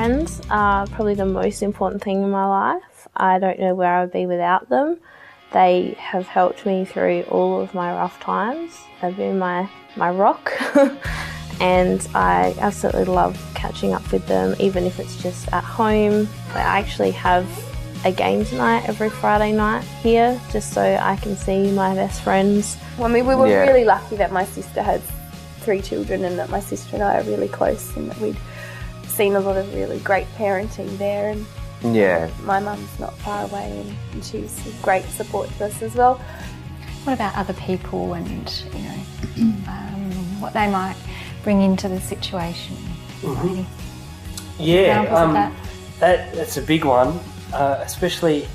friends are probably the most important thing in my life. I don't know where I would be without them. They have helped me through all of my rough times. They've been my rock and I absolutely love catching up with them, even if it's just at home. I actually have a game tonight every Friday night here, just so I can see my best friends. I mean, we were really lucky that my sister has 3 children and that my sister and I are really close, and that we'd seen a lot of really great parenting there. And my mum's not far away, and she's a great support to us as well. What about other people and, what they might bring into the situation? That's a big one, especially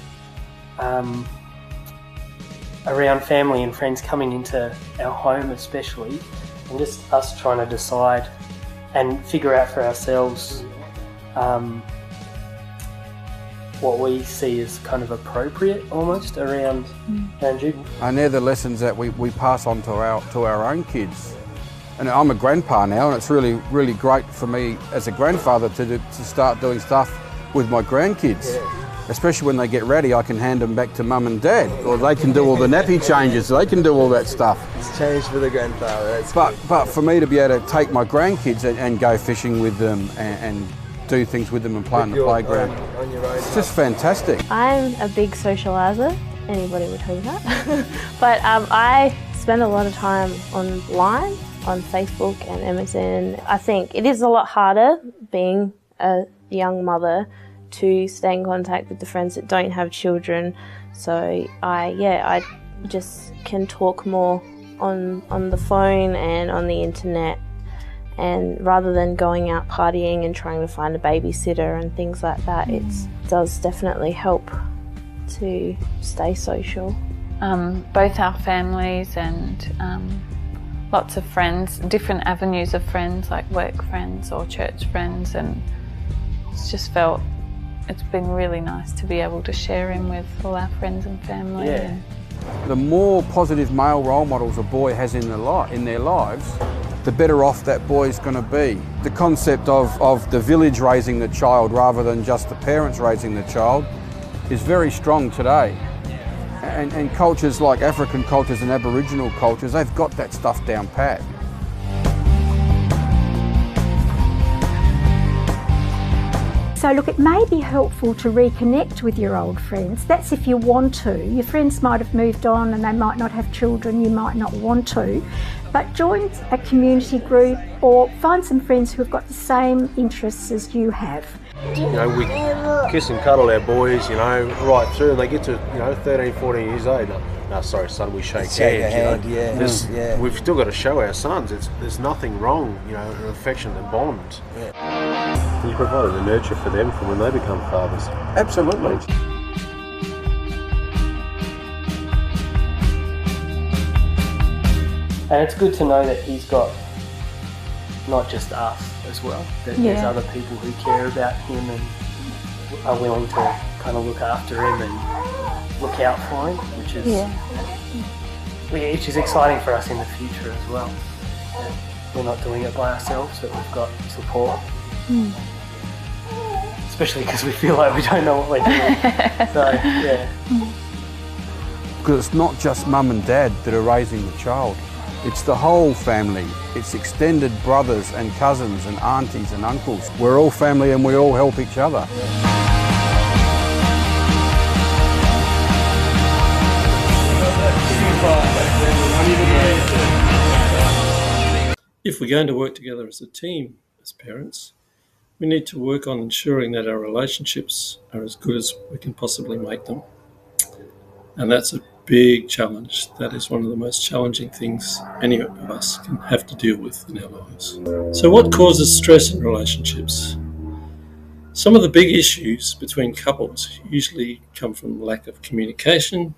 around family and friends coming into our home especially, and just us trying to decide and figure out for ourselves what we see as kind of appropriate almost around juvenile. And they're the lessons that we pass on to our own kids. And I'm a grandpa now, and it's really, really great for me as a grandfather to start doing stuff with my grandkids. Especially when they get ready, I can hand them back to mum and dad, or they can do all the nappy changes, they can do all that stuff. It's changed for the grandfather. But for me to be able to take my grandkids and go fishing with them and do things with them and play on the playground, on your own. It's just fantastic. I'm a big socialiser, anybody would tell you that. But I spend a lot of time online, on Facebook and MSN. I think it is a lot harder being a young mother to stay in contact with the friends that don't have children. So I just can talk more on the phone and on the internet, and rather than going out partying and trying to find a babysitter and things like that, it does definitely help to stay social. Both our families and lots of friends, different avenues of friends, like work friends or church friends, and it's just felt it's been really nice to be able to share him with all our friends and family. The more positive male role models a boy has in their lives, the better off that boy's going to be. The concept of the village raising the child rather than just the parents raising the child is very strong today. And cultures like African cultures and Aboriginal cultures, they've got that stuff down pat. So look, it may be helpful to reconnect with your old friends. That's if you want to. Your friends might have moved on and they might not have children, you might not want to. But join a community group or find some friends who have got the same interests as you have. We kiss and cuddle our boys, right through, and they get to, 13, 14 years old. No, sorry, son, we shake hands. We've still got to show our sons there's nothing wrong, an affection and bond. You provided the nurture for them for when they become fathers. Absolutely. And it's good to know that he's got not just us as well, that there's other people who care about him and are willing to kind of look after him and look out for him, which is exciting for us in the future as well. That we're not doing it by ourselves, that we've got support. Especially because we feel like we don't know what we're doing. Because it's not just mum and dad that are raising the child. It's the whole family. It's extended brothers and cousins and aunties and uncles. We're all family and we all help each other. If we're going to work together as a team, as parents, we need to work on ensuring that our relationships are as good as we can possibly make them. And that's a big challenge. That is one of the most challenging things any of us can have to deal with in our lives. So what causes stress in relationships? Some of the big issues between couples usually come from lack of communication,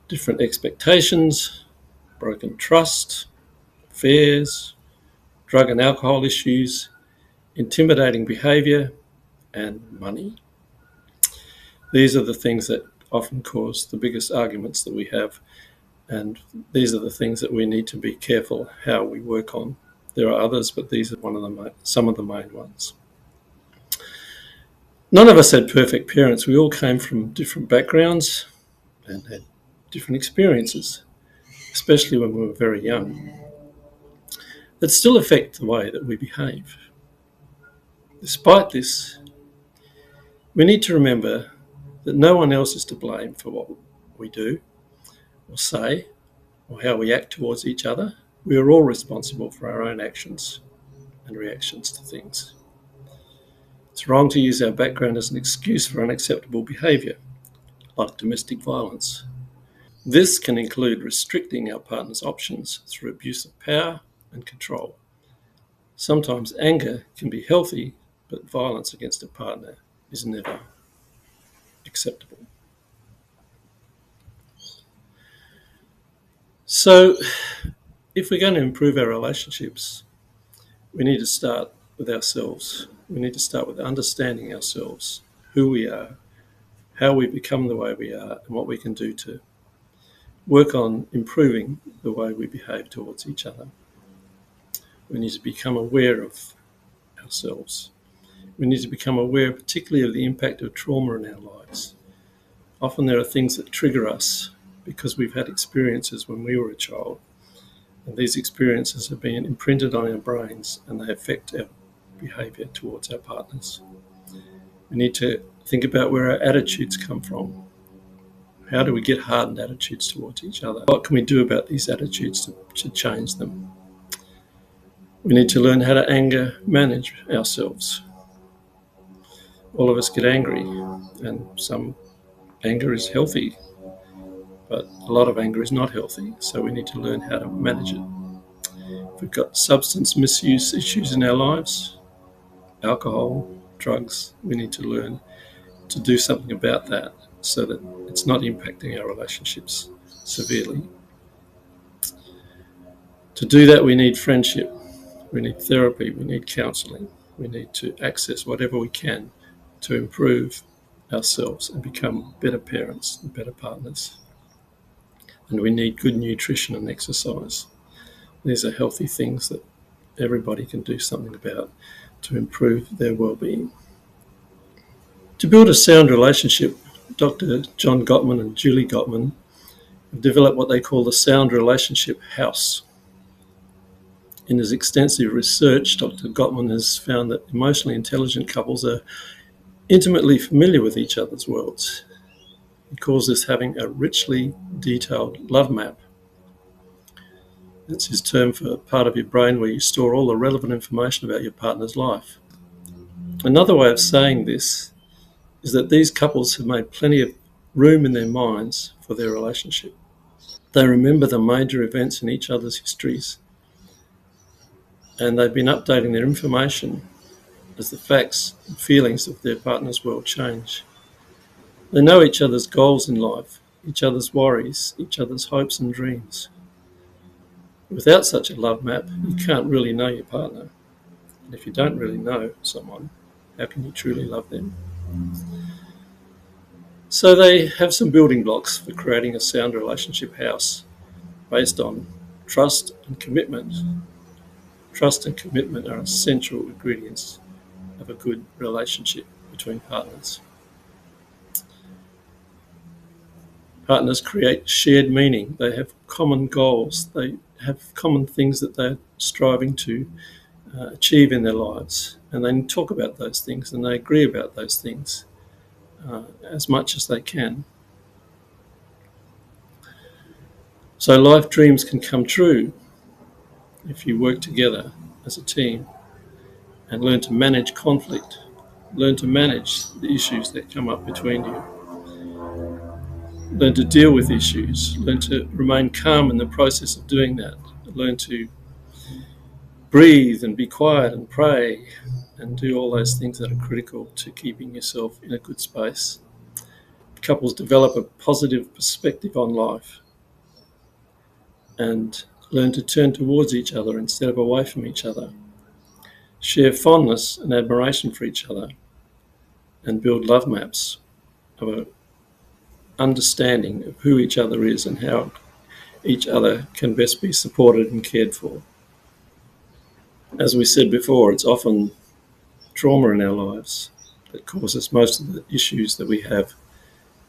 different expectations, broken trust, affairs, drug and alcohol issues, intimidating behaviour, and money. These are the things that often cause the biggest arguments that we have, and these are the things that we need to be careful how we work on. There are others, but these are some of the main ones. None of us had perfect parents. We all came from different backgrounds and had different experiences, especially when we were very young, that still affect the way that we behave. Despite this, we need to remember that no one else is to blame for what we do or say or how we act towards each other. We are all responsible for our own actions and reactions to things. It's wrong to use our background as an excuse for unacceptable behaviour, like domestic violence. This can include restricting our partner's options through abuse of power and control. Sometimes anger can be healthy, but violence against a partner is never acceptable. So, if we're going to improve our relationships, we need to start with ourselves. We need to start with understanding ourselves, who we are, how we become the way we are, and what we can do to work on improving the way we behave towards each other. We need to become aware of ourselves. We need to become aware particularly of the impact of trauma in our lives. Often there are things that trigger us because we've had experiences when we were a child, and these experiences have been imprinted on our brains and they affect our behaviour towards our partners. We need to think about where our attitudes come from. How do we get hardened attitudes towards each other? What can we do about these attitudes to change them? We need to learn how to manage ourselves. All of us get angry, and some anger is healthy, but a lot of anger is not healthy, so we need to learn how to manage it. If we've got substance misuse issues in our lives, alcohol, drugs, we need to learn to do something about that so that it's not impacting our relationships severely. To do that, we need friendship, we need therapy, we need counselling, we need to access whatever we can to improve ourselves and become better parents and better partners. And we need good nutrition and exercise. These are healthy things that everybody can do something about to improve their well-being. To build a sound relationship, Dr. John Gottman and Julie Gottman have developed what they call the Sound Relationship House. In his extensive research, Dr. Gottman has found that emotionally intelligent couples are intimately familiar with each other's worlds. He calls this having a richly detailed love map. That's his term for a part of your brain where you store all the relevant information about your partner's life. Another way of saying this is that these couples have made plenty of room in their minds for their relationship. They remember the major events in each other's histories, and they've been updating their information as the facts and feelings of their partner's world change. They know each other's goals in life, each other's worries, each other's hopes and dreams. Without such a love map, you can't really know your partner. And if you don't really know someone, how can you truly love them? So they have some building blocks for creating a sound relationship house based on trust and commitment. Trust and commitment are essential ingredients of a good relationship between partners. Partners create shared meaning. They have common goals. They have common things that they're striving to achieve in their lives. And they talk about those things and they agree about those things as much as they can. So life dreams can come true if you work together as a team and learn to manage conflict, learn to manage the issues that come up between you, learn to deal with issues, learn to remain calm in the process of doing that, learn to breathe and be quiet and pray and do all those things that are critical to keeping yourself in a good space. Couples develop a positive perspective on life and learn to turn towards each other instead of away from each other, share fondness and admiration for each other, and build love maps of an understanding of who each other is and how each other can best be supported and cared for. As we said before, it's often trauma in our lives, that causes most of the issues that we have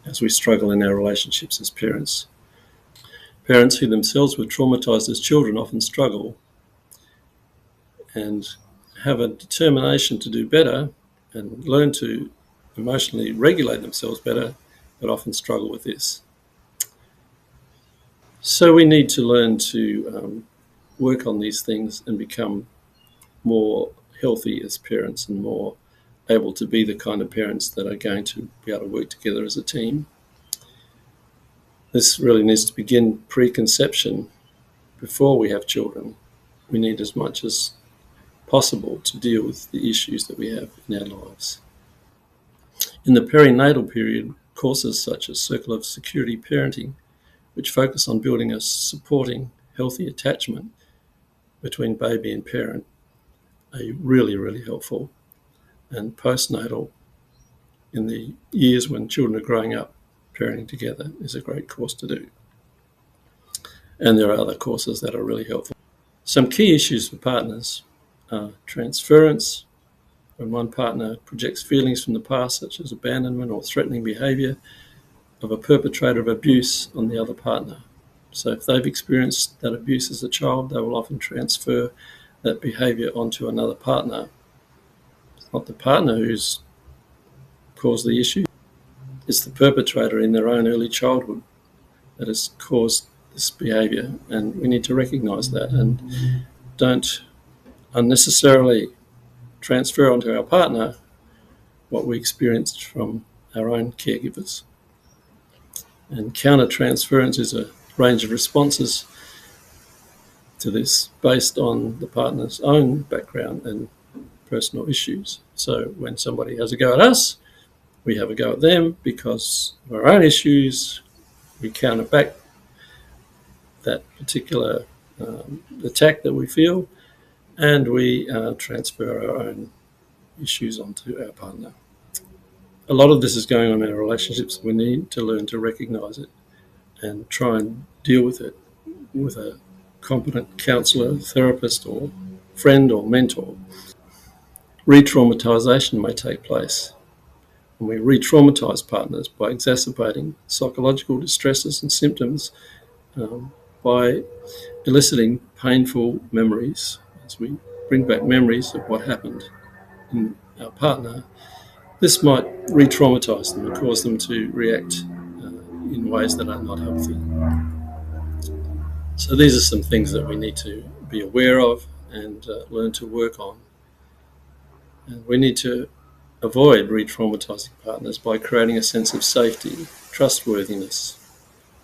as we struggle in our relationships as parents. Parents who themselves were traumatised as children often struggle and have a determination to do better and learn to emotionally regulate themselves better, but often struggle with this. So we need to learn to work on these things and become more healthy as parents and more able to be the kind of parents that are going to be able to work together as a team. This really needs to begin pre-conception, before we have children. We need as much as possible to deal with the issues that we have in our lives. In the perinatal period, courses such as Circle of Security Parenting, which focus on building a supporting, healthy attachment between baby and parent, are really, really helpful. And postnatal, in the years when children are growing up, parenting together is a great course to do. And there are other courses that are really helpful. Some key issues for partners are transference, when one partner projects feelings from the past, such as abandonment or threatening behaviour of a perpetrator of abuse on the other partner. So if they've experienced that abuse as a child, they will often transfer that behaviour onto another partner. It's not the partner who's caused the issue, it's the perpetrator in their own early childhood that has caused this behaviour, and we need to recognise that and don't unnecessarily transfer onto our partner what we experienced from our own caregivers. And counter-transference is a range of responses to this based on the partner's own background and personal issues. So when somebody has a go at us, we have a go at them because of our own issues. We counter back that particular attack that we feel, and we transfer our own issues onto our partner. A lot of this is going on in our relationships. We need to learn to recognise it and try and deal with it with a competent counsellor, therapist or friend or mentor. Re-traumatisation may take place, and we re-traumatise partners by exacerbating psychological distresses and symptoms by eliciting painful memories. As we bring back memories of what happened in our partner, this might re-traumatise them and cause them to react in ways that are not healthy. So these are some things that we need to be aware of and learn to work on. And we need to avoid re-traumatising partners by creating a sense of safety, trustworthiness,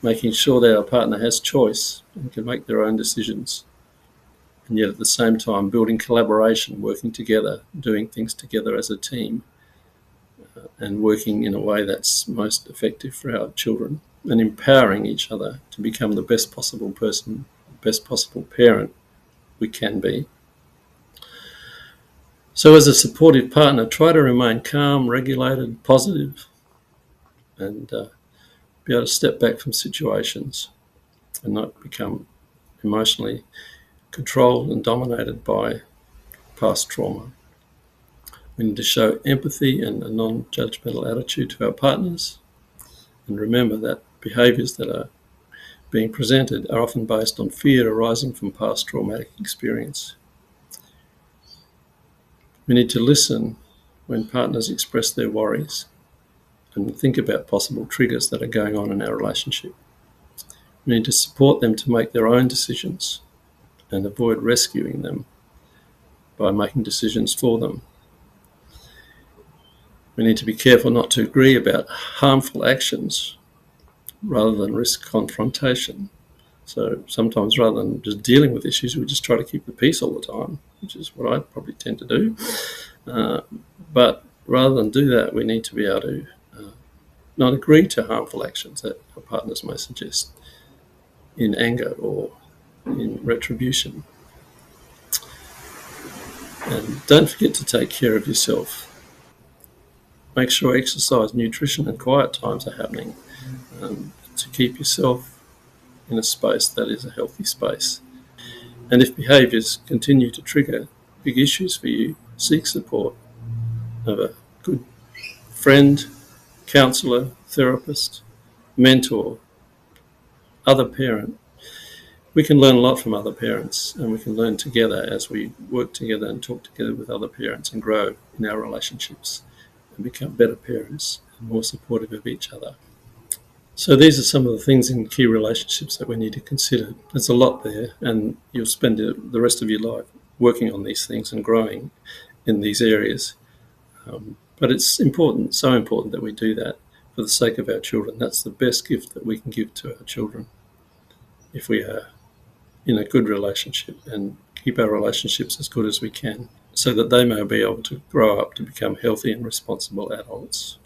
making sure that our partner has choice and can make their own decisions, and yet at the same time building collaboration, working together, doing things together as a team, and working in a way that's most effective for our children, and empowering each other to become the best possible person, best possible parent we can be. So as a supportive partner, try to remain calm, regulated, positive, and be able to step back from situations and not become emotionally controlled and dominated by past trauma. We need to show empathy and a non-judgmental attitude to our partners, and remember that behaviours that are being presented are often based on fear arising from past traumatic experience. We need to listen when partners express their worries and think about possible triggers that are going on in our relationship. We need to support them to make their own decisions and avoid rescuing them by making decisions for them. We need to be careful not to agree about harmful actions rather than risk confrontation. So sometimes rather than just dealing with issues, we just try to keep the peace all the time, which is what I probably tend to do. But rather than do that, we need to be able to not agree to harmful actions that our partners may suggest in anger or in retribution. And don't forget to take care of yourself. Make sure exercise, nutrition and quiet times are happening to keep yourself in a space that is a healthy space. And if behaviours continue to trigger big issues for you, seek support of a good friend, counsellor, therapist, mentor, other parent. We can learn a lot from other parents, and we can learn together as we work together and talk together with other parents and grow in our relationships and become better parents and more supportive of each other. So these are some of the things in key relationships that we need to consider. There's a lot there, and you'll spend the rest of your life working on these things and growing in these areas. But it's important, so important that we do that for the sake of our children. That's the best gift that we can give to our children if we are in a good relationship and keep our relationships as good as we can so that they may be able to grow up to become healthy and responsible adults.